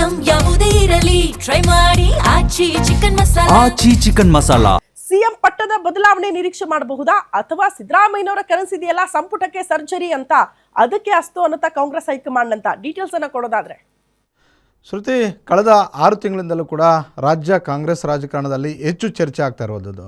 Item ಯಾವುದೇ ಇರಲಿ try ಮಾಡಿ ಆಚಿ ಚಿಕನ್ ಮಸಾಲಾ. ಆಚಿ ಚಿಕನ್ ಮಸಾಲಾ. ಸಿಎಂ ಪಟ್ಟದ ಬದಲಾವಣೆ ನಿರೀಕ್ಷೆ ಮಾಡಬಹುದಾ ಅಥವಾ ಸಿದ್ದರಾಮಯ್ಯನವರ ಕನಸಿದೆಯಲ್ಲ ಸಂಪುಟಕ್ಕೆ ಸರ್ಜರಿ ಅಂತ ಅದಕ್ಕೆ ಅಸ್ತು ಅನ್ನತಾ ಕಾಂಗ್ರೆಸ್ ಹೈಕಮಾಂಡ್ ಅಂತ ಡೀಟೇಲ್ಸ್ ಅನ್ನ ಕೊಡೋದಾದ್ರೆ ಶ್ರುತಿ, ಕಳೆದ 6 ತಿಂಗಳಿಂದಲೂ ಕೂಡ ರಾಜ್ಯ ಕಾಂಗ್ರೆಸ್ ರಾಜಕಾರಣದಲ್ಲಿ ಹೆಚ್ಚು ಚರ್ಚೆ ಆಗ್ತಾ ಇರೋದು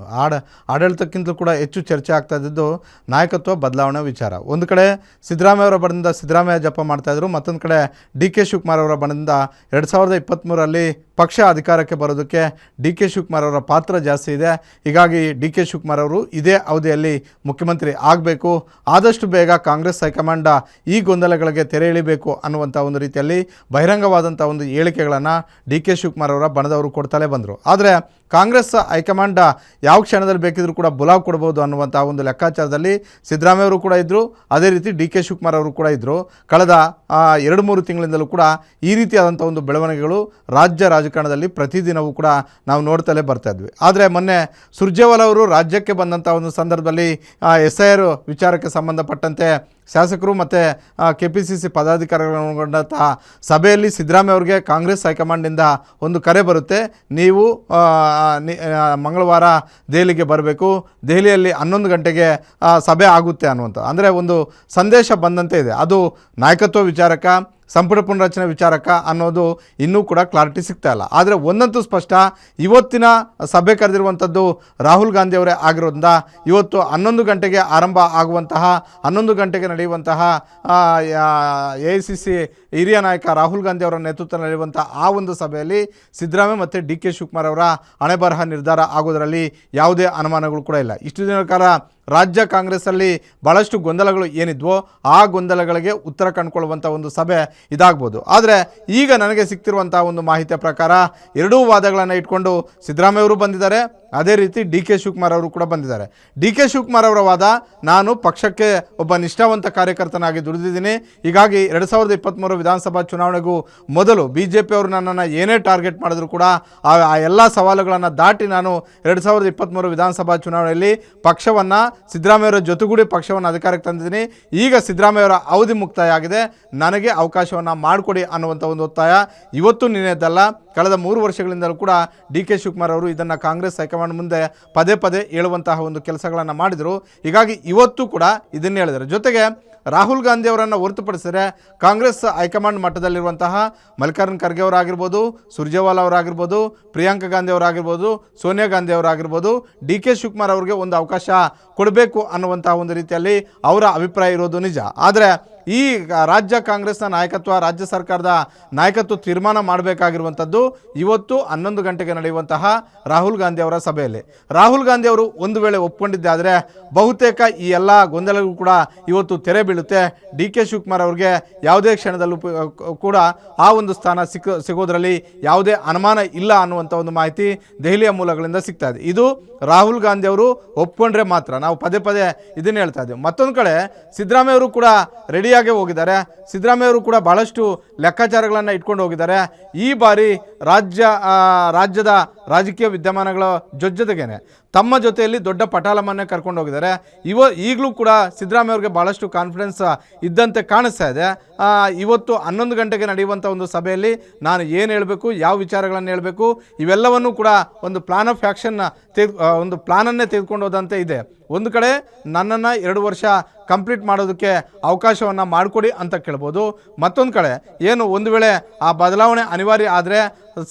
ಆಡಳಿತಕ್ಕಿಂತಲೂ ಕೂಡ ಹೆಚ್ಚು ಚರ್ಚೆ ಆಗ್ತಾ ಇದ್ದದ್ದು ನಾಯಕತ್ವ ಬದಲಾವಣೆ ವಿಚಾರ. ಒಂದು ಕಡೆ ಸಿದ್ದರಾಮಯ್ಯ ಅವರ ಬಣದಿಂದ ಸಿದ್ದರಾಮಯ್ಯ ಜಪ ಮಾಡ್ತಾಯಿದ್ರು, ಮತ್ತೊಂದು ಕಡೆ ಡಿ ಕೆ ಶಿವಕುಮಾರ್ ಅವರ ಬಣದಿಂದ 2023ರಲ್ಲಿ ಪಕ್ಷ ಅಧಿಕಾರಕ್ಕೆ ಬರೋದಕ್ಕೆ ಡಿ ಕೆ ಶಿವಕುಮಾರ್ ಅವರ ಪಾತ್ರ ಜಾಸ್ತಿ ಇದೆ. ಹೀಗಾಗಿ ಡಿ ಕೆ ಶಿವಕುಮಾರ್ ಅವರು ಇದೇ ಅವಧಿಯಲ್ಲಿ ಮುಖ್ಯಮಂತ್ರಿ ಆಗಬೇಕು, ಆದಷ್ಟು ಬೇಗ ಕಾಂಗ್ರೆಸ್ ಹೈಕಮಾಂಡ ಈ ಗೊಂದಲಗಳಿಗೆ ತೆರೆ ಎಳಿಬೇಕು ಅನ್ನುವಂಥ ಒಂದು ರೀತಿಯಲ್ಲಿ ಬಹಿರಂಗವಾದಂಥ ಒಂದು ಹೇಳಿಕೆಗಳನ್ನು ಡಿ ಕೆ ಶಿವಕುಮಾರ್ ಅವರ ಬಣದವರು ಕೊಡ್ತಲೇ ಬಂದರು. ಆದರೆ ಕಾಂಗ್ರೆಸ್ ಹೈಕಮಾಂಡ ಯಾವ ಕ್ಷಣದಲ್ಲಿ ಬೇಕಿದ್ರೂ ಕೂಡ ಬುಲಾವ್ ಕೊಡ್ಬೋದು ಅನ್ನುವಂಥ ಒಂದು ಲೆಕ್ಕಾಚಾರದಲ್ಲಿ ಸಿದ್ದರಾಮಯ್ಯ ಅವರು ಕೂಡ ಇದ್ದರು, ಅದೇ ರೀತಿ ಡಿ ಕೆ ಶಿವಕುಮಾರ್ ಅವರು ಕೂಡ ಇದ್ದರು. ಕಳೆದ 2-3 ತಿಂಗಳಿಂದಲೂ ಕೂಡ ಈ ರೀತಿಯಾದಂಥ ಒಂದು ಬೆಳವಣಿಗೆಗಳು ರಾಜ್ಯ ರಾಜಕಾರಣದಲ್ಲಿ ಪ್ರತಿದಿನವೂ ಕೂಡ ನಾವು ನೋಡ್ತಲೇ ಬರ್ತಾ ಇದ್ವಿ. ಆದರೆ ಮೊನ್ನೆ ಸುರ್ಜೇವಾಲಾ ಅವರು ರಾಜ್ಯಕ್ಕೆ ಬಂದಂಥ ಒಂದು ಸಂದರ್ಭದಲ್ಲಿ SIR ವಿಚಾರಕ್ಕೆ ಸಂಬಂಧಪಟ್ಟಂತೆ ಶಾಸಕರು ಮತ್ತು KPCC ಪದಾಧಿಕಾರಿಗಳನ್ನು ಒಳಗೊಂಡಂತಹ ಸಭೆಯಲ್ಲಿ ಸಿದ್ದರಾಮಯ್ಯ ಅವರಿಗೆ ಕಾಂಗ್ರೆಸ್ ಹೈಕಮಾಂಡಿಂದ ಒಂದು ಕರೆ ಬರುತ್ತೆ, ನೀವು ಮಂಗಳವಾರ ದೆಹಲಿಗೆ ಬರಬೇಕು, ದೆಹಲಿಯಲ್ಲಿ 11 ಗಂಟೆಗೆ ಸಭೆ ಆಗುತ್ತೆ ಅನ್ನುವಂಥ ಅಂದರೆ ಒಂದು ಸಂದೇಶ ಬಂದಂತೆ ಇದೆ. ಅದು ನಾಯಕತ್ವ ವಿಚಾರಕ, ಸಂಪುಟ ಪುನರಚನೆ ವಿಚಾರಕ ಅನ್ನೋದು ಇನ್ನೂ ಕೂಡ ಕ್ಲಾರಿಟಿ ಸಿಗ್ತಾ ಇಲ್ಲ. ಆದರೆ ಒಂದಂತೂ ಸ್ಪಷ್ಟ, ಇವತ್ತಿನ ಸಭೆ ಕರೆದಿರುವಂಥದ್ದು ರಾಹುಲ್ ಗಾಂಧಿ ಅವರೇ ಆಗಿರೋದ್ರಿಂದ ಇವತ್ತು 11 ಗಂಟೆಗೆ ಆರಂಭ ಆಗುವಂತಹ 11 ಗಂಟೆಗೆ ನಡೆಯುವಂತಹ AICC ಹಿರಿಯ ನಾಯಕ ರಾಹುಲ್ ಗಾಂಧಿ ಅವರ ನೇತೃತ್ವದಲ್ಲಿ ನಡೆಯುವಂಥ ಆ ಒಂದು ಸಭೆಯಲ್ಲಿ ಸಿದ್ದರಾಮಯ್ಯ ಮತ್ತು ಡಿ ಕೆ ಶಿವಕುಮಾರ್ ಅವರ ಹಣೆಬರಹ ನಿರ್ಧಾರ ಆಗೋದರಲ್ಲಿ ಯಾವುದೇ ಅನುಮಾನಗಳು ಕೂಡ ಇಲ್ಲ. ಇಷ್ಟು ದಿನಗಳ ಕಾಲ ರಾಜ್ಯ ಕಾಂಗ್ರೆಸ್ಸಲ್ಲಿ ಭಾಳಷ್ಟು ಗೊಂದಲಗಳು ಏನಿದ್ವೋ ಆ ಗೊಂದಲಗಳಿಗೆ ಉತ್ತರ ಕಂಡುಕೊಳ್ಳುವಂಥ ಒಂದು ಸಭೆ ಇದಾಗ್ಬೋದು. ಆದರೆ ಈಗ ನನಗೆ ಸಿಗ್ತಿರುವಂಥ ಒಂದು ಮಾಹಿತಿಯ ಪ್ರಕಾರ ಎರಡೂ ವಾದಗಳನ್ನು ಇಟ್ಕೊಂಡು ಸಿದ್ದರಾಮಯ್ಯ ಅವರು ಬಂದಿದ್ದಾರೆ, ಅದೇ ರೀತಿ ಡಿ ಕೆ ಶಿವಕುಮಾರ್ ಅವರು ಕೂಡ ಬಂದಿದ್ದಾರೆ. ಡಿ ಕೆ ಶಿವಕುಮಾರ್ ಅವರ ವಾದ, ನಾನು ಪಕ್ಷಕ್ಕೆ ಒಬ್ಬ ನಿಷ್ಠಾವಂತ ಕಾರ್ಯಕರ್ತನಾಗಿ ದುಡಿದಿದ್ದೀನಿ, ಹೀಗಾಗಿ 2023 ವಿಧಾನಸಭಾ ಚುನಾವಣೆಗೂ ಮೊದಲು BJP ಅವರು ನನ್ನನ್ನು ಏನೇ ಟಾರ್ಗೆಟ್ ಮಾಡಿದ್ರು ಕೂಡ ಆ ಎಲ್ಲ ಸವಾಲುಗಳನ್ನು ದಾಟಿ ನಾನು 2023 ವಿಧಾನಸಭಾ ಚುನಾವಣೆಯಲ್ಲಿ ಪಕ್ಷವನ್ನು ಸಿದ್ದರಾಮಯ್ಯವರ ಜೊತೆಗೂಡಿ ಪಕ್ಷವನ್ನು ಅಧಿಕಾರಕ್ಕೆ ತಂದಿದ್ದೀನಿ. ಈಗ ಸಿದ್ದರಾಮಯ್ಯವರ ಅವಧಿ ಮುಕ್ತಾಯ ಆಗಿದೆ, ನನಗೆ ಅವಕಾಶವನ್ನು ಮಾಡಿಕೊಡಿ ಅನ್ನುವಂಥ ಒಂದು ಒತ್ತಾಯ ಇವತ್ತು ನಿನ್ನೆದ್ದಲ್ಲ, ಕಳೆದ 3 ವರ್ಷಗಳಿಂದಲೂ ಕೂಡ ಡಿ ಕೆ ಶಿವಕುಮಾರ್ ಅವರು ಇದನ್ನು ಕಾಂಗ್ರೆಸ್ ಹೈಕಮಾಂಡ್ ಮುಂದೆ ಪದೇ ಪದೇ ಹೇಳುವಂತಹ ಒಂದು ಕೆಲಸಗಳನ್ನು ಮಾಡಿದರು. ಹೀಗಾಗಿ ಇವತ್ತು ಕೂಡ ಇದನ್ನು ಹೇಳಿದ್ದಾರೆ. ಜೊತೆಗೆ ರಾಹುಲ್ ಗಾಂಧಿ ಅವರನ್ನು ಹೊರತುಪಡಿಸಿದರೆ ಕಾಂಗ್ರೆಸ್ ಹೈಕಮಾಂಡ್ ಮಟ್ಟದಲ್ಲಿರುವಂತಹ ಮಲ್ಲಿಕಾರ್ಜುನ್ ಖರ್ಗೆ ಅವರಾಗಿರ್ಬೋದು, ಸುರ್ಜೇವಾಲಾ ಅವರಾಗಿರ್ಬೋದು, ಪ್ರಿಯಾಂಕಾ ಗಾಂಧಿ ಅವರಾಗಿರ್ಬೋದು, ಸೋನಿಯಾ ಗಾಂಧಿ ಅವರಾಗಿರ್ಬೋದು, ಡಿ ಕೆ ಶಿವಕುಮಾರ್ ಅವರಿಗೆ ಒಂದು ಅವಕಾಶ ಕೊಡಬೇಕು ಅನ್ನುವಂತಹ ಒಂದು ರೀತಿಯಲ್ಲಿ ಅವರ ಅಭಿಪ್ರಾಯ ಇರೋದು ನಿಜ. ಆದರೆ ಈ ರಾಜ್ಯ ಕಾಂಗ್ರೆಸ್ನ ನಾಯಕತ್ವ, ರಾಜ್ಯ ಸರ್ಕಾರದ ನಾಯಕತ್ವ ತೀರ್ಮಾನ ಮಾಡಬೇಕಾಗಿರುವಂಥದ್ದು ಇವತ್ತು 11 ಗಂಟೆಗೆ ನಡೆಯುವಂತಹ ರಾಹುಲ್ ಗಾಂಧಿ ಅವರ ಸಭೆಯಲ್ಲಿ. ರಾಹುಲ್ ಗಾಂಧಿ ಅವರು ಒಂದು ವೇಳೆ ಒಪ್ಕೊಂಡಿದ್ದೆ ಆದರೆ ಬಹುತೇಕ ಈ ಎಲ್ಲ ಗೊಂದಲಗಳು ಕೂಡ ಇವತ್ತು ತೆರೆ ಬೀಳುತ್ತೆ. ಡಿ ಕೆ ಶಿವಕುಮಾರ್ ಅವ್ರಿಗೆ ಯಾವುದೇ ಕ್ಷಣದಲ್ಲೂ ಕೂಡ ಆ ಒಂದು ಸ್ಥಾನ ಸಿಗೋದರಲ್ಲಿ ಯಾವುದೇ ಅನುಮಾನ ಇಲ್ಲ ಅನ್ನುವಂಥ ಒಂದು ಮಾಹಿತಿ ದೆಹಲಿಯ ಮೂಲಗಳಿಂದ ಸಿಗ್ತಾ ಇದೆ. ಇದು ರಾಹುಲ್ ಗಾಂಧಿ ಅವರು ಒಪ್ಕೊಂಡ್ರೆ ಮಾತ್ರ, ನಾವು ಪದೇ ಪದೇ ಇದನ್ನು ಹೇಳ್ತಾ ಇದ್ದೇವೆ. ಮತ್ತೊಂದು ಕಡೆ ಸಿದ್ದರಾಮಯ್ಯ ಅವರು ಕೂಡ ರೆಡಿಯಾಗಿ ಹೋಗಿದ್ದಾರೆ. ಸಿದ್ದರಾಮಯ್ಯ ಅವರು ಕೂಡ ಭಾಳಷ್ಟು ಲೆಕ್ಕಾಚಾರಗಳನ್ನು ಇಟ್ಕೊಂಡು ಹೋಗಿದ್ದಾರೆ. ಈ ಬಾರಿ ರಾಜ್ಯದ ರಾಜಕೀಯ ವಿದ್ಯಮಾನಗಳ ಜೊತೆಗೇನೆ ತಮ್ಮ ಜೊತೆಯಲ್ಲಿ ದೊಡ್ಡ ಪಟಾಲಮನ್ನೇ ಕರ್ಕೊಂಡು ಹೋಗಿದ್ದಾರೆ. ಈಗಲೂ ಕೂಡ ಸಿದ್ದರಾಮಯ್ಯ ಅವ್ರಿಗೆ ಭಾಳಷ್ಟು ಕಾನ್ಫಿಡೆನ್ಸ್ ಇದ್ದಂತೆ ಕಾಣಿಸ್ತಾ ಇದೆ. ಇವತ್ತು 11 ಗಂಟೆಗೆ ನಡೆಯುವಂಥ ಒಂದು ಸಭೆಯಲ್ಲಿ ನಾನು ಏನು ಹೇಳಬೇಕು, ಯಾವ ವಿಚಾರಗಳನ್ನು ಹೇಳಬೇಕು, ಇವೆಲ್ಲವನ್ನೂ ಕೂಡ ಒಂದು ಪ್ಲಾನ್ ಆಫ್ ಆ್ಯಕ್ಷನ್ ಒಂದು ಪ್ಲಾನನ್ನೇ ತೆಗೆದುಕೊಂಡು ಹೋದಂತೆ ಇದೆ. ಒಂದು ಕಡೆ ನನ್ನನ್ನು 2 ವರ್ಷ ಕಂಪ್ಲೀಟ್ ಮಾಡೋದಕ್ಕೆ ಅವಕಾಶವನ್ನು ಮಾಡಿಕೊಡಿ ಅಂತ ಕೇಳ್ಬೋದು. ಮತ್ತೊಂದು ಕಡೆ ಏನು ಒಂದು ವೇಳೆ ಆ ಬದಲಾವಣೆ ಅನಿವಾರ್ಯ ಆದರೆ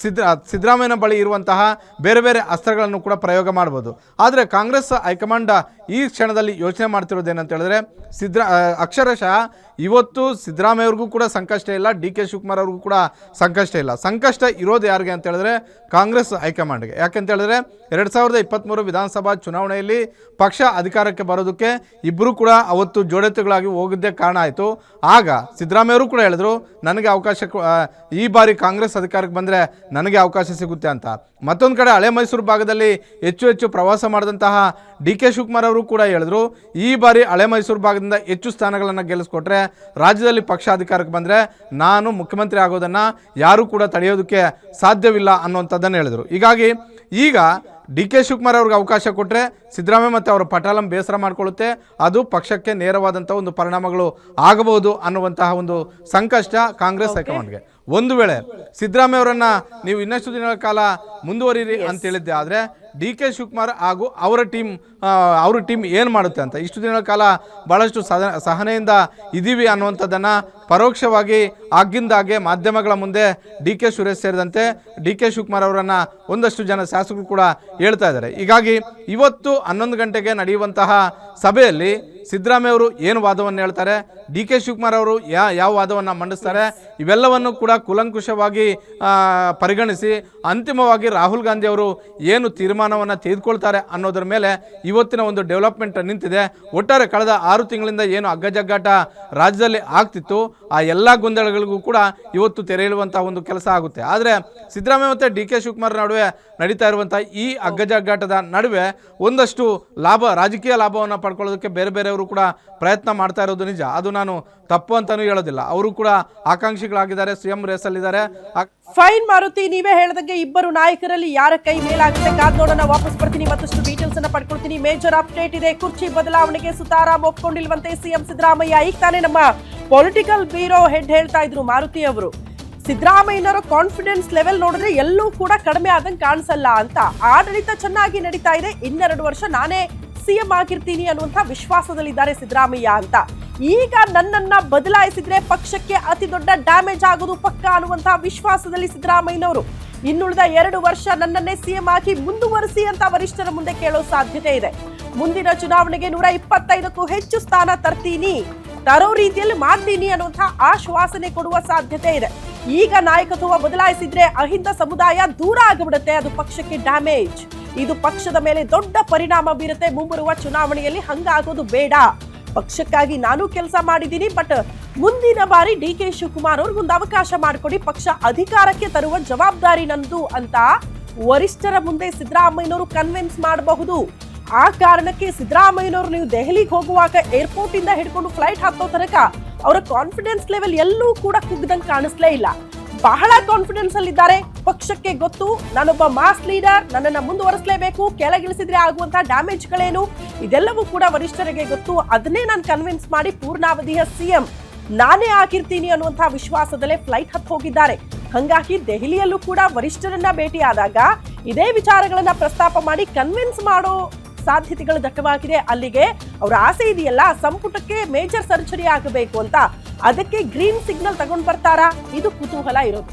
ಸಿದ್ದರಾಮಯ್ಯನ ಬಳಿ ಇರುವಂತಹ ಬೇರೆ ಬೇರೆ ಅಸ್ತ್ರಗಳನ್ನು ಕೂಡ ಪ್ರಯೋಗ ಮಾಡ್ಬೋದು. ಆದರೆ ಕಾಂಗ್ರೆಸ್ ಹೈಕಮಾಂಡ್ ಈ ಕ್ಷಣದಲ್ಲಿ ಯೋಚನೆ ಮಾಡ್ತಿರೋದೇನಂತ ಹೇಳಿದ್ರೆ ಅಕ್ಷರಶಃ ಇವತ್ತು ಸಿದ್ದರಾಮಯ್ಯವ್ರಿಗೂ ಕೂಡ ಸಂಕಷ್ಟ ಇಲ್ಲ, ಡಿ ಕೆ ಶಿವಕುಮಾರ್ ಅವ್ರಿಗೂ ಕೂಡ ಸಂಕಷ್ಟ ಇಲ್ಲ. ಸಂಕಷ್ಟ ಇರೋದು ಯಾರಿಗೆ ಅಂತ ಹೇಳಿದ್ರೆ ಕಾಂಗ್ರೆಸ್ ಹೈಕಮಾಂಡ್ಗೆ. ಯಾಕೆಂತ ಹೇಳಿದ್ರೆ 2023 ವಿಧಾನಸಭಾ ಚುನಾವಣೆಯಲ್ಲಿ ಪಕ್ಷ ಅಧಿಕಾರಕ್ಕೆ ಬರೋದಕ್ಕೆ ಇಬ್ಬರು ಕೂಡ ಅವತ್ತು ಜೋಡೆತ್ತುಗಳಾಗಿ ಹೋಗಿದ್ದೇ ಕಾರಣ ಆಯಿತು. ಆಗ ಸಿದ್ದರಾಮಯ್ಯವರು ಕೂಡ ಹೇಳಿದ್ರು, ನನಗೆ ಅವಕಾಶ ಈ ಬಾರಿ ಕಾಂಗ್ರೆಸ್ ಅಧಿಕಾರಕ್ಕೆ ಬಂದರೆ ನನಗೆ ಅವಕಾಶ ಸಿಗುತ್ತೆ ಅಂತ. ಮತ್ತೊಂದು ಕಡೆ ಹಳೆ ಮೈಸೂರು ಭಾಗದಲ್ಲಿ ಹೆಚ್ಚು ಪ್ರವಾಸ ಮಾಡಿದಂತಹ ಡಿ ಕೆ ಶಿವಕುಮಾರ್ ಅವರು ಕೂಡ ಹೇಳಿದ್ರು, ಈ ಬಾರಿ ಹಳೆ ಮೈಸೂರು ಭಾಗದಿಂದ ಹೆಚ್ಚು ಸ್ಥಾನಗಳನ್ನು ಗೆಲ್ಲಿಸ್ಕೊಟ್ರೆ ರಾಜ್ಯದಲ್ಲಿ ಪಕ್ಷ ಅಧಿಕಾರಕ್ಕೆ ಬಂದರೆ ನಾನು ಮುಖ್ಯಮಂತ್ರಿ ಆಗೋದನ್ನು ಯಾರೂ ಕೂಡ ತಡೆಯೋದಕ್ಕೆ ಸಾಧ್ಯವಿಲ್ಲ ಅನ್ನುವಂಥದ್ದನ್ನು ಹೇಳಿದರು. ಹೀಗಾಗಿ ಈಗ ಡಿ ಕೆ ಶಿವಕುಮಾರ್ ಅವ್ರಿಗೆ ಅವಕಾಶ ಕೊಟ್ಟರೆ ಸಿದ್ದರಾಮಯ್ಯ ಮತ್ತು ಅವರ ಪಟಾಲಂ ಬೇಸರ ಮಾಡಿಕೊಳ್ಳುತ್ತೆ, ಅದು ಪಕ್ಷಕ್ಕೆ ನೇರವಾದಂಥ ಒಂದು ಪರಿಣಾಮಗಳು ಆಗಬಹುದು ಅನ್ನುವಂತಹ ಒಂದು ಸಂಕಷ್ಟ ಕಾಂಗ್ರೆಸ್ ಹೈಕಮಾಂಡ್ಗೆ. ಒಂದು ವೇಳೆ ಸಿದ್ದರಾಮಯ್ಯ ಅವರನ್ನು ನೀವು ಇನ್ನಷ್ಟು ದಿನಗಳ ಕಾಲ ಮುಂದುವರಿರಿ ಅಂತ ಹೇಳಿದ್ದೆ, ಆದರೆ ಡಿ ಕೆ ಶಿವಕುಮಾರ್ ಹಾಗೂ ಅವರ ಟೀಮ್ ಏನು ಮಾಡುತ್ತೆ ಅಂತ ಇಷ್ಟು ದಿನಗಳ ಕಾಲ ಭಾಳಷ್ಟು ಸಹನೆಯಿಂದ ಇದ್ದೀವಿ ಅನ್ನುವಂಥದ್ದನ್ನು ಪರೋಕ್ಷವಾಗಿ ಆಗಿಂದಾಗೆ ಮಾಧ್ಯಮಗಳ ಮುಂದೆ ಡಿ ಕೆ ಸುರೇಶ್ ಸೇರಿದಂತೆ ಡಿ ಕೆ ಶಿವಕುಮಾರ್ ಅವರನ್ನು ಒಂದಷ್ಟು ಜನ ಶಾಸಕರು ಕೂಡ ಹೇಳ್ತಾ ಇದ್ದಾರೆ. ಹೀಗಾಗಿ ಇವತ್ತು 11 ಗಂಟೆಗೆ ನಡೆಯುವಂತಹ ಸಭೆಯಲ್ಲಿ ಸಿದ್ದರಾಮಯ್ಯ ಅವರು ಏನು ವಾದವನ್ನು ಹೇಳ್ತಾರೆ, ಡಿ ಕೆ ಶಿವಕುಮಾರ್ ಅವರು ಯಾವ ವಾದವನ್ನು ಮಂಡಿಸ್ತಾರೆ, ಇವೆಲ್ಲವನ್ನು ಕೂಡ ಕೂಲಂಕುಷವಾಗಿ ಪರಿಗಣಿಸಿ ಅಂತಿಮವಾಗಿ ರಾಹುಲ್ ಗಾಂಧಿ ಅವರು ಏನು ತೀರ್ಮಾನವನ್ನು ತೆಗೆದುಕೊಳ್ತಾರೆ ಅನ್ನೋದರ ಮೇಲೆ ಇವತ್ತಿನ ಒಂದು ಡೆವಲಪ್ಮೆಂಟ್ ನಿಂತಿದೆ. ಒಟ್ಟಾರೆ ಕಳೆದ 6 ತಿಂಗಳಿಂದ ಏನು ಅಗ್ಗಜಗ್ಗಾಟ ರಾಜ್ಯದಲ್ಲಿ ಆಗ್ತಿತ್ತು, ಆ ಎಲ್ಲ ಗೊಂದಲಗಳಿಗೂ ಕೂಡ ಇವತ್ತು ತೆರೆ ಇಳುವಂಥ ಒಂದು ಕೆಲಸ ಆಗುತ್ತೆ. ಆದರೆ ಸಿದ್ದರಾಮಯ್ಯ ಮತ್ತು ಡಿ ಕೆ ಶಿವಕುಮಾರ್ ನಡುವೆ ನಡೀತಾ ಇರುವಂಥ ಈ ಅಗ್ಗಜಗ್ಗಾಟದ ನಡುವೆ ಒಂದಷ್ಟು ರಾಜಕೀಯ ಲಾಭವನ್ನು ಪಡ್ಕೊಳ್ಳೋದಕ್ಕೆ ಬೇರೆ ಬೇರೆಯವರು ಕೂಡ ಪ್ರಯತ್ನ ಮಾಡ್ತಾ ಇರೋದು ನಿಜ. ಅದು ನಾನು ತಪ್ಪು ಅಂತಾನೂ ಹೇಳೋದಿಲ್ಲ. ಅವರು ಕೂಡ ಆಕಾಂಕ್ಷಿಗಳಾಗಿದ್ದಾರೆ, ಸಿಎಂ ರೇಸಲ್ಲಿದ್ದಾರೆ. ಫೈನ್ ಮಾರುತಿ, ನೀವೇ ಹೇಳಿದಂಗೆ ಇಬ್ಬರು ನಾಯಕರಲ್ಲಿ ಯಾರ ಕೈ ಮೇಲಾಗುತ್ತೆ ಕಾದ್ ನೋಡೋಣ. ವಾಪಸ್ ಬರ್ತೀನಿ, ಮತ್ತಷ್ಟು ಡೀಟೇಲ್ಸ್ ಅನ್ನ ಪಡ್ಕೊಳ್ತೀನಿ. ಮೇಜರ್ ಅಪ್ಡೇಟ್ ಇದೆ. ಕುರ್ಚಿ ಬದಲಾವಣೆಗೆ ಸುತಾರಾಮ್ ಒಪ್ಕೊಂಡಿಲ್ವಂತೆ ಸಿಎಂ ಸಿದ್ದರಾಮಯ್ಯ. ಈಗ ತಾನೇ ನಮ್ಮ ಪೊಲಿಟಿಕಲ್ ಬ್ಯೂರೋ ಹೆಡ್ ಹೇಳ್ತಾ ಇದ್ರು ಮಾರುತಿ ಅವರು, ಸಿದ್ದರಾಮಯ್ಯನವರ ಕಾನ್ಫಿಡೆನ್ಸ್ ಲೆವೆಲ್ ನೋಡಿದ್ರೆ ಎಲ್ಲೂ ಕೂಡ ಕಡಿಮೆ ಆದಂಗೆ ಕಾಣಿಸಲ್ಲ ಅಂತ. ಆಡಳಿತ ಚೆನ್ನಾಗಿ ನಡೀತಾ ಇದೆ, 2 ವರ್ಷ ನಾನೇ ಸಿಎಂ ಆಗಿರ್ತೀನಿ ಅನ್ನುವಂಥ ವಿಶ್ವಾಸದಲ್ಲಿದ್ದಾರೆ ಸಿದ್ದರಾಮಯ್ಯ ಅಂತ. ಈಗ ನನ್ನನ್ನ ಬದಲಾಯಿಸಿದ್ರೆ ಪಕ್ಷಕ್ಕೆ ಅತಿ ದೊಡ್ಡ ಡ್ಯಾಮೇಜ್ ಆಗೋದು ಪಕ್ಕ ಅನ್ನುವಂಥ ವಿಶ್ವಾಸದಲ್ಲಿ ಸಿದ್ದರಾಮಯ್ಯನವರು ಇನ್ನುಳಿದ 2 ವರ್ಷ ನನ್ನನ್ನೇ ಸಿಎಂ ಆಗಿ ಮುಂದುವರಿಸಿ ಅಂತ ವರಿಷ್ಠರ ಮುಂದೆ ಕೇಳೋ ಸಾಧ್ಯತೆ ಇದೆ. ಮುಂದಿನ ಚುನಾವಣೆಗೆ 125ಕ್ಕೂ ಹೆಚ್ಚು ಸ್ಥಾನ ತರೋ ರೀತಿಯಲ್ಲಿ ಮಾಡ್ತೀನಿ ಅನ್ನುವಂಥ ಆಶ್ವಾಸನೆ ಕೊಡುವ ಸಾಧ್ಯತೆ ಇದೆ. ಈಗ ನಾಯಕತ್ವ ಬದಲಾಯಿಸಿದ್ರೆ ಅಹಿಂದ ಸಮುದಾಯ ದೂರ ಆಗಿಬಿಡುತ್ತೆ, ಅದು ಪಕ್ಷಕ್ಕೆ ಡ್ಯಾಮೇಜ್. ಇದು ಪಕ್ಷದ ಮೇಲೆ ದೊಡ್ಡ ಪರಿಣಾಮ ಬೀರುತ್ತೆ ಮುಂಬರುವ ಚುನಾವಣೆಯಲ್ಲಿ. ಹಂಗಾಗೋದು ಬೇಡ. ಪಕ್ಷಕ್ಕಾಗಿ ನಾನು ಕೆಲಸ ಮಾಡಿದ್ದೀನಿ, ಬಟ್ ಮುಂದಿನ ಬಾರಿ ಡಿ ಕೆ ಶಿವಕುಮಾರ್ ಅವ್ರಿಗೊಂದು ಅವಕಾಶ ಮಾಡಿಕೊಡಿ, ಪಕ್ಷ ಅಧಿಕಾರಕ್ಕೆ ತರುವ ಜವಾಬ್ದಾರಿ ನಂದು ಅಂತ ವರಿಷ್ಠರ ಮುಂದೆ ಸಿದ್ದರಾಮಯ್ಯನವರು ಕನ್ವಿನ್ಸ್ ಮಾಡಬಹುದು. ಆ ಕಾರಣಕ್ಕೆ ಸಿದ್ದರಾಮಯ್ಯನವರು ನೀವು ದೆಹಲಿಗೆ ಹೋಗುವಾಗ ಏರ್ಪೋರ್ಟ್ ಇಂದ ಹಿಡ್ಕೊಂಡು ಫ್ಲೈಟ್ ಹತ್ತೋ ತನಕ ಅವರ ಕಾನ್ಫಿಡೆನ್ಸ್ ಲೆವೆಲ್ ಎಲ್ಲೂ ಕೂಡ ಕುಗ್ದಂಗೆ ಕಾಣಿಸ್ಲೇ ಇಲ್ಲ. ಬಹಳ ಕಾನ್ಫಿಡೆನ್ಸ್ ಅಲ್ಲಿದ್ದಾರೆ. ಪಕ್ಷಕ್ಕೆ ಗೊತ್ತು, ನಾನೊಬ್ಬ ಮಾಸ್ ಲೀಡರ್, ನನ್ನನ್ನು ಮುಂದುವರಿಸಲೇಬೇಕು, ಕೆಳಗಿಳಿಸಿದ್ರೆ ಆಗುವಂತಹ ಡ್ಯಾಮೇಜ್ಗಳೇನು ಇದೆಲ್ಲವೂ ಕೂಡ ವರಿಷ್ಠರಿಗೆ ಗೊತ್ತು. ಅದನ್ನೇ ನಾನು ಕನ್ವಿನ್ಸ್ ಮಾಡಿ ಪೂರ್ಣಾವಧಿಯ ಸಿಎಂ ನಾನೇ ಆಗಿರ್ತೀನಿ ಅನ್ನುವಂತಹ ವಿಶ್ವಾಸದಲ್ಲೇ ಫ್ಲೈಟ್ ಹತ್ತು ಹೋಗಿದ್ದಾರೆ. ಹಂಗಾಗಿ ದೆಹಲಿಯಲ್ಲೂ ಕೂಡ ವರಿಷ್ಠರನ್ನ ಭೇಟಿಯಾದಾಗ ಇದೇ ವಿಚಾರಗಳನ್ನ ಪ್ರಸ್ತಾಪ ಮಾಡಿ ಕನ್ವಿನ್ಸ್ ಮಾಡೋ ಸಾಧ್ಯತೆಗಳು ದಟ್ಟವಾಗಿದೆ. ಅಲ್ಲಿಗೆ ಅವರ ಆಸೆ ಇದೆಯಲ್ಲ, ಸಂಪುಟಕ್ಕೆ ಮೇಜರ್ ಸರ್ಜರಿ ಆಗಬೇಕು ಅಂತ, ಅದಕ್ಕೆ ಗ್ರೀನ್ ಸಿಗ್ನಲ್ ತಗೊಂಡ್ ಬರ್ತಾರಾ? ಇದು ಕುತೂಹಲ ಇರೋದು.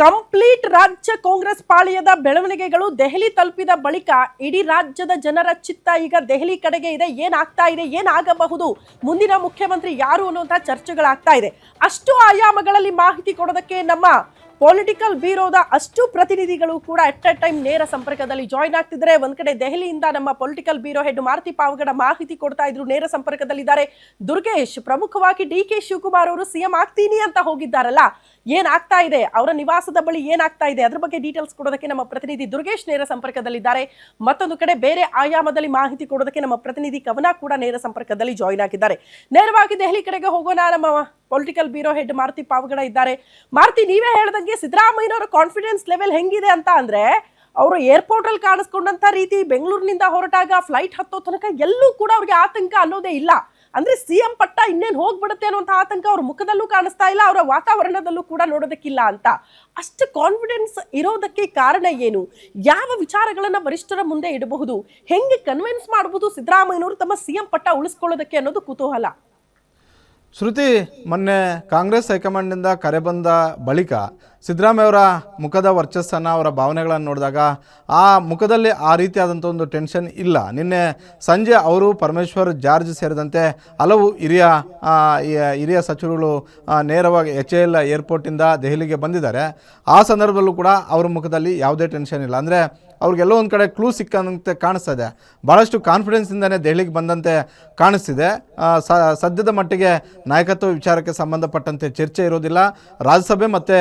ಕಂಪ್ಲೀಟ್ ರಾಜ್ಯ ಕಾಂಗ್ರೆಸ್ ಪಾಳೆಯದ ಬೆಳವಣಿಗೆಗಳು ದೆಹಲಿ ತಲುಪಿದ ಬಳಿಕ ಇಡೀ ರಾಜ್ಯದ ಜನರ ಚಿತ್ತ ಈಗ ದೆಹಲಿ ಕಡೆಗೆ ಇದೆ. ಏನಾಗ್ತಾ ಇದೆ, ಏನಾಗಬಹುದು, ಮುಂದಿನ ಮುಖ್ಯಮಂತ್ರಿ ಯಾರು ಅನ್ನುವಂಥ ಚರ್ಚೆಗಳಾಗ್ತಾ ಇದೆ. ಅಷ್ಟು ಆಯಾಮಗಳಲ್ಲಿ ಮಾಹಿತಿ ಕೊಡೋದಕ್ಕೆ ನಮ್ಮ ಪೊಲಿಟಿಕಲ್ ಬ್ಯೂರೋದ ಅಷ್ಟು ಪ್ರತಿನಿಧಿಗಳು ಕೂಡ ಎಟ್ ಎ ಟೈಮ್ ನೇರ ಸಂಪರ್ಕದಲ್ಲಿ ಜಾಯ್ನ್ ಆಗ್ತಿದ್ದಾರೆ. ಒಂದ್ ಕಡೆ ದೆಹಲಿಯಿಂದ ನಮ್ಮ political bureau head Maruti Pavagada ಮಾಹಿತಿ ಕೊಡ್ತಾ ಇದ್ರು, ನೇರ ಸಂಪರ್ಕದಲ್ಲಿದ್ದಾರೆ ದುರ್ಗೇಶ್. ಪ್ರಮುಖವಾಗಿ ಡಿ ಕೆ ಶಿವಕುಮಾರ್ ಅವರು ಸಿಎಂ ಆಗ್ತೀನಿ ಅಂತ ಹೋಗಿದ್ದಾರಲ್ಲ, ಏನಾಗ್ತಾ ಇದೆ, ಅವರ ನಿವಾಸದ ಬಳಿ ಏನಾಗ್ತಾ ಇದೆ, ಅದ್ರ ಬಗ್ಗೆ ಡೀಟೇಲ್ಸ್ ಕೊಡೋದಕ್ಕೆ ನಮ್ಮ ಪ್ರತಿನಿಧಿ ದುರ್ಗೇಶ್ ನೇರ ಸಂಪರ್ಕದಲ್ಲಿದ್ದಾರೆ. ಮತ್ತೊಂದು ಕಡೆ ಬೇರೆ ಆಯಾಮದಲ್ಲಿ ಮಾಹಿತಿ ಕೊಡೋದಕ್ಕೆ ನಮ್ಮ ಪ್ರತಿನಿಧಿ ಕವನ ಕೂಡ ನೇರ ಸಂಪರ್ಕದಲ್ಲಿ ಜಾಯ್ನ್ ಆಗಿದ್ದಾರೆ. ನೇರವಾಗಿ ದೆಹಲಿ ಕಡೆಗೆ ಹೋಗೋಣ. ನಮ್ಮ political bureau head Maruti Pavagada ಇದ್ದಾರೆ. ಮಾರುತಿ, ನೀವೇ ಹೇಳ್ದಂಗೆ ಸಿದ್ದರಾಮಯ್ಯನವರ ಕಾನ್ಫಿಡೆನ್ಸ್ ಲೆವೆಲ್ ಹೆಂಗಿದೆ ಅಂತ ಅಂದ್ರೆ, ಅವರು ಏರ್ಪೋರ್ಟ್ ಅಲ್ಲಿ ಕಾಣಿಸ್ಕೊಂಡಂತ ರೀತಿ ಬೆಂಗಳೂರಿನಿಂದ ಹೊರಟಾಗ ಫ್ಲೈಟ್ ಹತ್ತೋ ತನಕ ಎಲ್ಲೂ ಕೂಡ ಅವ್ರಿಗೆ ಆತಂಕ ಅನ್ನೋದೇ ಇಲ್ಲ. ಅಂದ್ರೆ ಸಿಎಂ ಪಟ್ಟ ಇನ್ನೇನು ಹೋಗ್ಬಿಡುತ್ತೆ ಅನ್ನುವಂಥ ಆತಂಕ ಅವ್ರ ಮುಖದಲ್ಲೂ ಕಾಣಿಸ್ತಾ ಇಲ್ಲ, ಅವರ ವಾತಾವರಣದಲ್ಲೂ ಕೂಡ ನೋಡೋದಕ್ಕಿಲ್ಲ ಅಂತ. ಅಷ್ಟು ಕಾನ್ಫಿಡೆನ್ಸ್ ಇರೋದಕ್ಕೆ ಕಾರಣ ಏನು? ಯಾವ ವಿಚಾರಗಳನ್ನ ವರಿಷ್ಠರ ಮುಂದೆ ಇಡಬಹುದು? ಹೆಂಗೆ ಕನ್ವಿನ್ಸ್ ಮಾಡಬಹುದು ಸಿದ್ದರಾಮಯ್ಯನವರು ತಮ್ಮ ಸಿಎಂ ಪಟ್ಟ ಉಳಿಸ್ಕೊಳ್ಳೋದಕ್ಕೆ ಅನ್ನೋದು ಕುತೂಹಲ. ಶ್ರುತಿ, ಮೊನ್ನೆ ಕಾಂಗ್ರೆಸ್ ಹೈಕಮಾಂಡ್ನಿಂದ ಕರೆ ಬಂದ ಬಳಿಕ ಸಿದ್ದರಾಮಯ್ಯ ಅವರ ಮುಖದ ವರ್ಚಸ್ಸನ್ನು, ಅವರ ಭಾವನೆಗಳನ್ನು ನೋಡಿದಾಗ ಆ ಮುಖದಲ್ಲಿ ಆ ರೀತಿಯಾದಂಥ ಒಂದು ಟೆನ್ಷನ್ ಇಲ್ಲ. ನಿನ್ನೆ ಸಂಜೆ ಅವರು, ಪರಮೇಶ್ವರ್, ಜಾರ್ಜ್ ಸೇರಿದಂತೆ ಹಲವು ಹಿರಿಯ ಸಚಿವರುಗಳು ನೇರವಾಗಿ HAL ಏರ್ಪೋರ್ಟಿಂದ ದೆಹಲಿಗೆ ಬಂದಿದ್ದಾರೆ. ಆ ಸಂದರ್ಭದಲ್ಲೂ ಕೂಡ ಅವರ ಮುಖದಲ್ಲಿ ಯಾವುದೇ ಟೆನ್ಷನ್ ಇಲ್ಲ. ಅಂದರೆ ಅವ್ರಿಗೆಲ್ಲೋ ಒಂದು ಕಡೆ ಕ್ಲೂ ಸಿಕ್ಕಂತೆ ಕಾಣಿಸ್ತಾ ಇದೆ. ಭಾಳಷ್ಟು ಕಾನ್ಫಿಡೆನ್ಸಿಂದನೇ ದೆಹಲಿಗೆ ಬಂದಂತೆ ಕಾಣಿಸ್ತಿದೆ. ಸದ್ಯದ ಮಟ್ಟಿಗೆ ನಾಯಕತ್ವ ವಿಚಾರಕ್ಕೆ ಸಂಬಂಧಪಟ್ಟಂತೆ ಚರ್ಚೆ ಇರೋದಿಲ್ಲ. ರಾಜ್ಯಸಭೆ ಮತ್ತು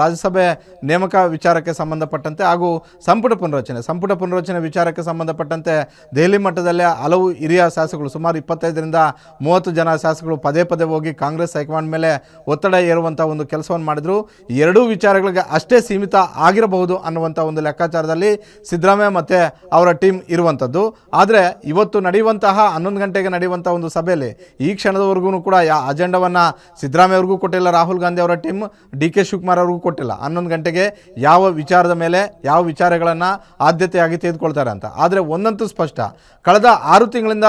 ರಾಜ್ಯಸಭೆ ನೇಮಕ ವಿಚಾರಕ್ಕೆ ಸಂಬಂಧಪಟ್ಟಂತೆ ಹಾಗೂ ಸಂಪುಟ ಪುನರಚನೆ ವಿಚಾರಕ್ಕೆ ಸಂಬಂಧಪಟ್ಟಂತೆ ದೆಹಲಿ ಮಟ್ಟದಲ್ಲೇ ಹಲವು ಹಿರಿಯ ಶಾಸಕರು ಸುಮಾರು 25ರಿಂದ 30 ಜನ ಶಾಸಕರು ಪದೇ ಪದೇ ಹೋಗಿ ಕಾಂಗ್ರೆಸ್ ಹೈಕಮಾಂಡ್ ಮೇಲೆ ಒತ್ತಡ ಏರುವಂಥ ಒಂದು ಕೆಲಸವನ್ನು ಮಾಡಿದ್ರು. ಈ ಎರಡೂ ವಿಚಾರಗಳಿಗೆ ಅಷ್ಟೇ ಸೀಮಿತ ಆಗಿರಬಹುದು ಅನ್ನುವಂಥ ಒಂದು ಲೆಕ್ಕಾಚಾರದಲ್ಲಿ ಸಿದ್ದರಾಮಯ್ಯ ಮತ್ತು ಅವರ ಟೀಮ್ ಇರುವಂಥದ್ದು. ಆದರೆ ಇವತ್ತು ನಡೆಯುವಂತಹ 11 ಗಂಟೆಗೆ ನಡೆಯುವಂಥ ಒಂದು ಸಭೆಯಲ್ಲಿ ಈ ಕ್ಷಣದವರೆಗೂ ಕೂಡ ಅಜೆಂಡವನ್ನು ಸಿದ್ದರಾಮಯ್ಯ ಅವ್ರಿಗೂ ಕೊಟ್ಟಿಲ್ಲ, ರಾಹುಲ್ ಗಾಂಧಿ ಅವರ ಟೀಮ್ DK ಶಿವಕುಮಾರ್ ಅವ್ರಿಗೂ ಕೊಟ್ಟಿಲ್ಲ 11 ಗಂಟೆಗೆ ಯಾವ ವಿಚಾರದ ಮೇಲೆ ಯಾವ ವಿಚಾರಗಳನ್ನು ಆದ್ಯತೆಯಾಗಿ ತೆಗೆದುಕೊಳ್ತಾರೆ ಅಂತ. ಆದರೆ ಒಂದಂತೂ ಸ್ಪಷ್ಟ, ಕಳೆದ 6 ತಿಂಗಳಿಂದ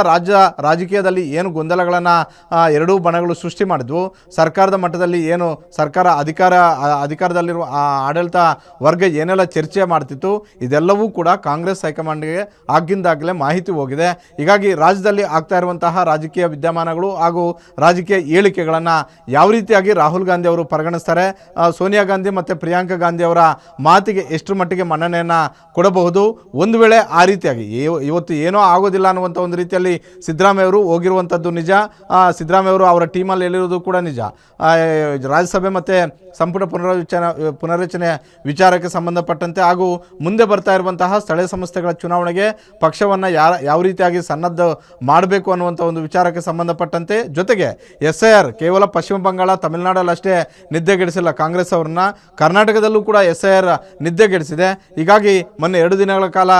ರಾಜಕೀಯದಲ್ಲಿ ಏನು ಗೊಂದಲಗಳನ್ನು ಎರಡೂ ಬಣಗಳು ಸೃಷ್ಟಿ ಮಾಡಿದ್ವು, ಸರ್ಕಾರದ ಮಟ್ಟದಲ್ಲಿ ಏನು ಸರ್ಕಾರ ಅಧಿಕಾರದಲ್ಲಿರುವ ಆಡಳಿತ ವರ್ಗ ಏನೆಲ್ಲ ಚರ್ಚೆ ಮಾಡ್ತಿತ್ತು, ಇದೆಲ್ಲವೂ ಕೂಡ ಕಾಂಗ್ರೆಸ್ ಹೈಕಮಾಂಡ್ಗೆ ಆಗಿಂದಾಗಲೇ ಮಾಹಿತಿ ಹೋಗಿದೆ. ಹೀಗಾಗಿ ರಾಜ್ಯದಲ್ಲಿ ಆಗ್ತಾ ಇರುವಂತಹ ರಾಜಕೀಯ ವಿದ್ಯಮಾನಗಳು ಹಾಗೂ ರಾಜಕೀಯ ಹೇಳಿಕೆಗಳನ್ನು ಯಾವ ರೀತಿಯಾಗಿ ರಾಹುಲ್ ಗಾಂಧಿ ಅವರು ಪರಿಗಣಿಸ್ತಾರೆ, ಸೋನಿಯಾ ಗಾಂಧಿ ಮತ್ತು ಪ್ರಿಯಾಂಕಾ ಗಾಂಧಿ ಅವರ ಮಾತಿಗೆ ಎಷ್ಟು ಮಟ್ಟಿಗೆ ಮನ್ನಣೆಯನ್ನು ಕೊಡಬಹುದು, ಒಂದು ವೇಳೆ ಆ ರೀತಿಯಾಗಿ ಇವತ್ತು ಏನೋ ಆಗೋದಿಲ್ಲ ಅನ್ನುವಂಥ ಒಂದು ರೀತಿಯಲ್ಲಿ ಸಿದ್ದರಾಮಯ್ಯ ಅವರು ಹೋಗಿರುವಂಥದ್ದು ನಿಜ. ಸಿದ್ದರಾಮಯ್ಯ ಅವರು ಅವರ ಟೀಮಲ್ಲಿ ಹೇಳಿರೋದು ಕೂಡ ನಿಜ. ರಾಜ್ಯಸಭೆ ಮತ್ತು ಸಂಪುಟ ಪುನರಚನೆ ವಿಚಾರಕ್ಕೆ ಸಂಬಂಧಪಟ್ಟಂತೆ ಹಾಗೂ ಮುಂದೆ ಬರ್ತಾ ಇರುವಂತಹ ಸ್ಥಳೀಯ ಸಂಸ್ಥೆಗಳ ಚುನಾವಣೆಗೆ ಪಕ್ಷವನ್ನು ಯಾವ ರೀತಿಯಾಗಿ ಸನ್ನದ್ಧ ಮಾಡಬೇಕು ಅನ್ನುವಂಥ ಒಂದು ವಿಚಾರಕ್ಕೆ ಸಂಬಂಧಪಟ್ಟಂತೆ, ಜೊತೆಗೆ SIR ಕೇವಲ ಪಶ್ಚಿಮ ಬಂಗಾಳ ತಮಿಳುನಾಡಲ್ಲಷ್ಟೇ ನಿದ್ದೆಗೆಡಿಸಿಲ್ಲ ಕಾಂಗ್ರೆಸ್ ಅವ್ರನ್ನ, ಕರ್ನಾಟಕದಲ್ಲೂ ಕೂಡ SIR ನಿದ್ದೆಗೆಡಿಸಿದೆ. ಹೀಗಾಗಿ ಮೊನ್ನೆ 2 ದಿನಗಳ ಕಾಲ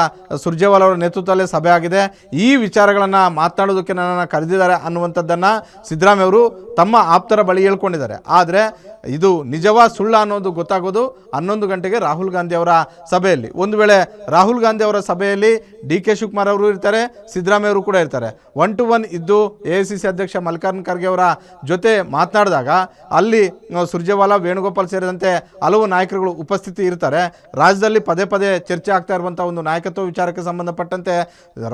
ಸುರ್ಜೇವಾಲಾ ಅವರ ನೇತೃತ್ವದಲ್ಲೇ ಸಭೆ ಆಗಿದೆ. ಈ ವಿಚಾರಗಳನ್ನು ಮಾತನಾಡೋದಕ್ಕೆ ನನ್ನನ್ನು ಕರೆದಿದ್ದಾರೆ ಅನ್ನುವಂಥದ್ದನ್ನು ಸಿದ್ದರಾಮಯ್ಯ ಅವರು ತಮ್ಮ ಆಪ್ತರ ಬಳಿ ಹೇಳ್ಕೊಂಡಿದ್ದಾರೆ. ಆದರೆ ಇದು ನಿಜವಾ ಸುಳ್ಳ ಅನ್ನೋದು ಗೊತ್ತಾಗೋದು 11 ಗಂಟೆಗೆ ರಾಹುಲ್ ಗಾಂಧಿ ಅವರ ಸಭೆಯಲ್ಲಿ. ಒಂದು ವೇಳೆ ರಾಹುಲ್ ಗಾಂಧಿ ಅವರ ಸಭೆಯಲ್ಲಿ DK ಶಿವಕುಮಾರ್ ಅವರು ಇರ್ತಾರೆ, ಸಿದ್ದರಾಮಯ್ಯ ಅವರು ಕೂಡ ಇರ್ತಾರೆ. 1 to 1 ಇದ್ದು AICC ಅಧ್ಯಕ್ಷ ಮಲ್ಲಿಕಾರ್ಜುನ ಖರ್ಗೆ ಅವರ ಜೊತೆ ಮಾತನಾಡಿದಾಗ ಅಲ್ಲಿ ಸುರ್ಜೇವಾಲಾ, ವೇಣುಗೋಪಾಲ್ ಸೇರಿದಂತೆ ಹಲವು ನಾಯಕರುಗಳು ಉಪಸ್ಥಿತಿ ಇರ್ತಾರೆ. ರಾಜ್ಯದಲ್ಲಿ ಪದೇ ಪದೇ ಚರ್ಚೆ ಆಗ್ತಾ ಇರುವಂಥ ಒಂದು ನಾಯಕತ್ವ ವಿಚಾರಕ್ಕೆ ಸಂಬಂಧಪಟ್ಟಂತೆ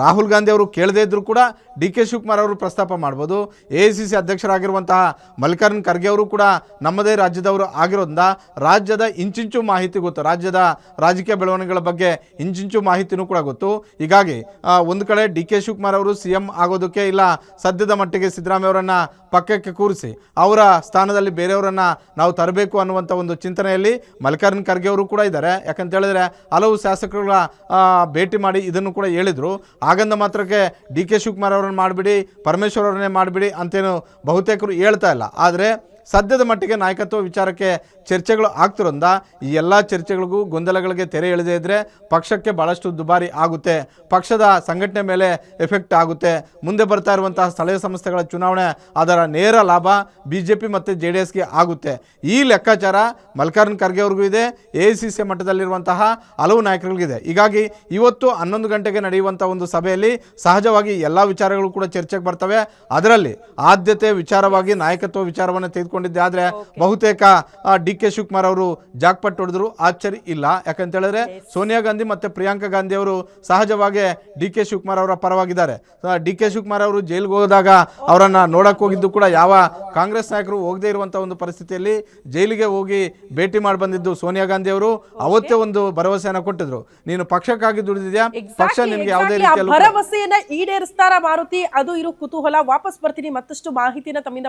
ರಾಹುಲ್ ಗಾಂಧಿ ಅವರು ಕೇಳದೇ ಇದ್ದರೂ ಕೂಡ DK ಶಿವಕುಮಾರ್ ಅವರು ಪ್ರಸ್ತಾಪ ಮಾಡ್ಬೋದು. AICC ಅಧ್ಯಕ್ಷರಾಗಿರುವಂತಹ ಮಲ್ಲಿಕಾರ್ಜುನ ಖರ್ಗೆ ಅವರು ಕೂಡ ನಮ್ಮದೇ ರಾಜ್ಯದವರು ಆಗಿರೋದ್ರಿಂದ ರಾಜ್ಯದ ಇಂಚಿಂಚು ಮಾಹಿತಿ ಗೊತ್ತು, ರಾಜ್ಯದ ರಾಜಕೀಯ ಬೆಳವಣಿಗೆಗಳ ಬಗ್ಗೆ ಇಂಚಿಂಚು ಮಾಹಿತಿನೂ ಕೂಡ ಗೊತ್ತು. ಹೀಗಾಗಿ ಒಂದು ಕಡೆ DK ಶಿವಕುಮಾರ್ ಅವರು CM ಆಗೋದಕ್ಕೆ ಇಲ್ಲ, ಸದ್ಯದ ಮಟ್ಟಿಗೆ ಸಿದ್ದರಾಮಯ್ಯ ಅವರನ್ನು ಪಕ್ಕಕ್ಕೆ ಕೂರಿಸಿ ಅವರ ಸ್ಥಾನದಲ್ಲಿ ಬೇರೆಯವರನ್ನು ನಾವು ತರಬೇಕು ಅನ್ನುವಂಥ ಒಂದು ಚಿಂತನೆಯಲ್ಲಿ ಮಲ್ಲಿಕಾರ್ಜುನ ಖರ್ಗೆ ಅವರು ಕೂಡ ಇದ್ದಾರೆ. ಯಾಕಂತ ಹೇಳಿದ್ರೆ ಹಲವು ಶಾಸಕರುಗಳ ಭೇಟಿ ಮಾಡಿ ಇದನ್ನು ಕೂಡ ಹೇಳಿದರು. ಹಾಗಂದ ಮಾತ್ರಕ್ಕೆ DK ಶಿವಕುಮಾರ್ ಅವರನ್ನು ಮಾಡಿಬಿಡಿ, ಪರಮೇಶ್ವರ್ ಅವರನ್ನೇ ಮಾಡಿಬಿಡಿ ಅಂತೇನು ಬಹುತೇಕರು ಹೇಳ್ತಾ ಇಲ್ಲ. ಆದರೆ ಸದ್ಯದ ಮಟ್ಟಿಗೆ ನಾಯಕತ್ವ ವಿಚಾರಕ್ಕೆ ಚರ್ಚೆಗಳು ಆಗ್ತಿರೋದ್ರಿಂದ ಈ ಎಲ್ಲ ಚರ್ಚೆಗಳಿಗೂ ಗೊಂದಲಗಳಿಗೆ ತೆರೆ ಎಳೆದೇ ಇದ್ದರೆ ಪಕ್ಷಕ್ಕೆ ಭಾಳಷ್ಟು ದುಬಾರಿ ಆಗುತ್ತೆ, ಪಕ್ಷದ ಸಂಘಟನೆ ಮೇಲೆ ಎಫೆಕ್ಟ್ ಆಗುತ್ತೆ. ಮುಂದೆ ಬರ್ತಾ ಇರುವಂತಹ ಸ್ಥಳೀಯ ಸಂಸ್ಥೆಗಳ ಚುನಾವಣೆ ಅದರ ನೇರ ಲಾಭ BJP ಮತ್ತು JDSಗೆ ಆಗುತ್ತೆ. ಈ ಲೆಕ್ಕಾಚಾರ ಮಲ್ಲಿಕಾರ್ಜುನ ಖರ್ಗೆ ಅವ್ರಿಗೂ ಇದೆ, AICC ಮಟ್ಟದಲ್ಲಿರುವಂತಹ ಹಲವು ನಾಯಕರಿಗಿದೆ. ಹೀಗಾಗಿ ಇವತ್ತು 11 ಗಂಟೆಗೆ ನಡೆಯುವಂಥ ಒಂದು ಸಭೆಯಲ್ಲಿ ಸಹಜವಾಗಿ ಎಲ್ಲ ವಿಚಾರಗಳು ಕೂಡ ಚರ್ಚೆಗೆ ಬರ್ತವೆ. ಅದರಲ್ಲಿ ಆದ್ಯತೆ ವಿಚಾರವಾಗಿ ನಾಯಕತ್ವ ವಿಚಾರವನ್ನು ತೆಗೆದುಕೊಂಡಿದ್ದೆ. ಆದರೆ ಬಹುತೇಕ DK ಶಿವಕುಮಾರ್ ಅವರು ಜಾಕ್ಪಟ್ ಹೊಡೆದ್ರು, ಆಶ್ಚರ್ಯ ಇಲ್ಲ. ಯಾಕಂತ ಹೇಳಿದ್ರೆ ಸೋನಿಯಾ ಗಾಂಧಿ ಮತ್ತು ಪ್ರಿಯಾಂಕಾ ಗಾಂಧಿ ಅವರು ಸಹಜವಾಗಿ DK ಶಿವಕುಮಾರ್ ಅವರ ಪರವಾಗಿದ್ದಾರೆ. DK ಶಿವಕುಮಾರ್ ಅವರು ಜೈಲಿಗೆ ಹೋದಾಗ ಅವರನ್ನು ನೋಡಕ್ಕೆ ಹೋಗಿದ್ದು ಕೂಡ ಯಾವ ಕಾಂಗ್ರೆಸ್ ನಾಯಕರು ಹೋಗದೇ ಇರುವಂಥ ಒಂದು ಪರಿಸ್ಥಿತಿಯಲ್ಲಿ ಜೈಲಿಗೆ ಹೋಗಿ ಭೇಟಿ ಮಾಡಿ ಬಂದಿದ್ದು ಸೋನಿಯಾ ಗಾಂಧಿ ಅವರು ಅವತ್ತೇ ಒಂದು ಭರವಸೆಯನ್ನು ಕೊಟ್ಟಿದ್ರು, ನೀನು ಪಕ್ಷಕ್ಕಾಗಿ ದುಡಿದಿದ್ಯಾ, ಪಕ್ಷ ನಿನಗೆ ಯಾವುದೇ ರೀತಿಯಲ್ಲಿ ಭರವಸೆಯನ್ನ ಈಡೇರಿಸ್ತಾರ ಮಾರುತಿ. ಅದು ಇರೋ ಕುತೂಹಲ. ವಾಪಸ್ ಬರ್ತೀನಿ, ಮತ್ತಷ್ಟು ಮಾಹಿತಿನ ತಮ್ಮಿಂದ